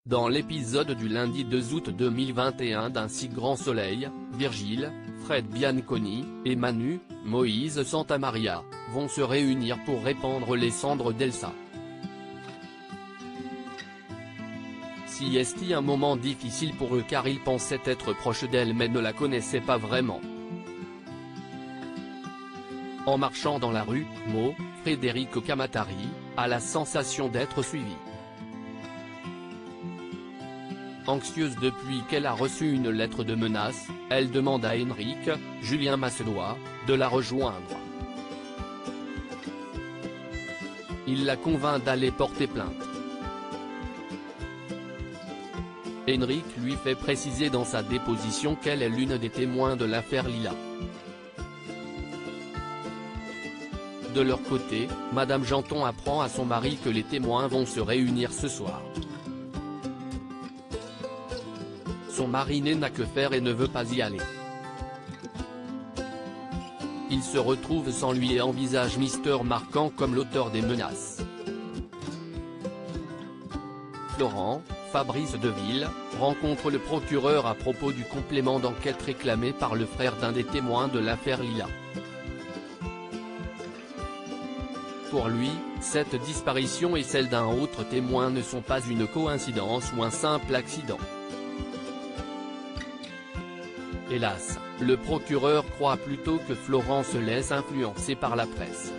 Dans l'épisode du lundi 2 août 2021 d'Un si grand soleil, Virgile, Fred Bianconi, et Manu, Moïse Santamaria, vont se réunir pour répandre les cendres d'Elsa. Si est un moment difficile pour eux car ils pensaient être proches d'elle mais ne la connaissaient pas vraiment. En marchant dans la rue, Frédéric Camatari, a la sensation d'être suivie. Anxieuse depuis qu'elle a reçu une lettre de menace, elle demande à Henrik, Julien Massedois, de la rejoindre. Il la convainc d'aller porter plainte. Henrik lui fait préciser dans sa déposition qu'elle est l'une des témoins de l'affaire Lila. De leur côté, Madame Janton apprend à son mari que les témoins vont se réunir ce soir. Son mari n'a que faire et ne veut pas y aller. Il se retrouve sans lui et envisage Mister Marquand comme l'auteur des menaces. Florent, Fabrice Deville, rencontre le procureur à propos du complément d'enquête réclamé par le frère d'un des témoins de l'affaire Lila. Pour lui, cette disparition et celle d'un autre témoin ne sont pas une coïncidence ou un simple accident. Hélas, le procureur croit plutôt que Florent se laisse influencer par la presse.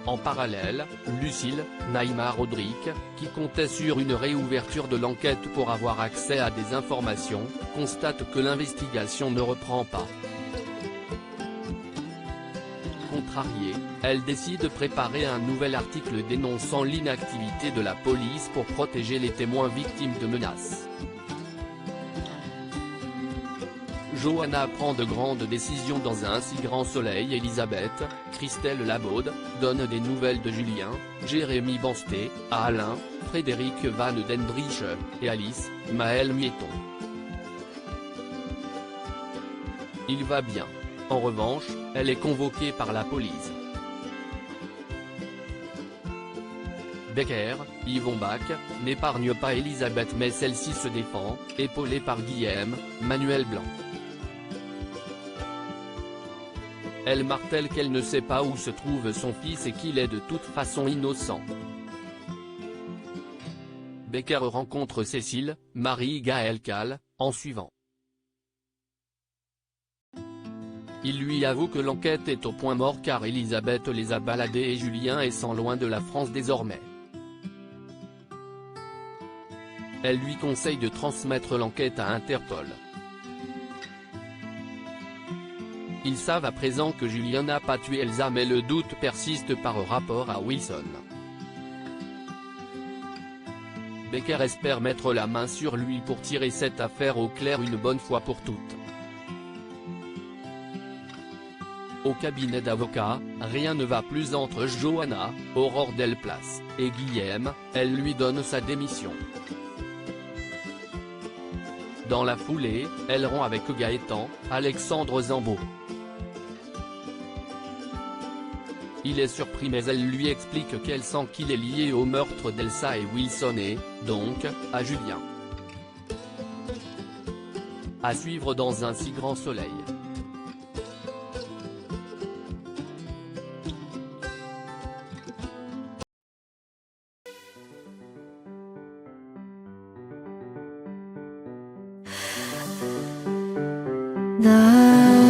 En parallèle, Lucille, Naïma Rodrigue, qui comptait sur une réouverture de l'enquête pour avoir accès à des informations, constate que l'investigation ne reprend pas. Contrariée, elle décide de préparer un nouvel article dénonçant l'inactivité de la police pour protéger les témoins victimes de menaces. Johanna prend de grandes décisions dans Un si grand soleil. Elisabeth, Christelle Labaude, donne des nouvelles de Julien, Jérémy Bansté, à Alain, Frédéric Van Dendrich, et Alice, Maëlle Miéton. Il va bien. En revanche, elle est convoquée par la police. Becker, Yvon Bach, n'épargne pas Elisabeth mais celle-ci se défend, épaulée par Guillaume, Manuel Blanc. Elle martèle qu'elle ne sait pas où se trouve son fils et qu'il est de toute façon innocent. Becker rencontre Cécile, Marie-Gaëlle Calle, en suivant. Il lui avoue que l'enquête est au point mort car Elisabeth les a baladés et Julien est sans loin de la France désormais. Elle lui conseille de transmettre l'enquête à Interpol. Ils savent à présent que Julien n'a pas tué Elsa mais le doute persiste par rapport à Wilson. Becker espère mettre la main sur lui pour tirer cette affaire au clair une bonne fois pour toutes. Au cabinet d'avocats, rien ne va plus entre Johanna, Aurore Delplace, et Guillaume, elle lui donne sa démission. Dans la foulée, elle rompt avec Gaëtan, Alexandre Zambo. Il est surpris mais elle lui explique qu'elle sent qu'il est lié au meurtre d'Elsa et Wilson et, donc, à Julien. À suivre dans Un si grand soleil. 나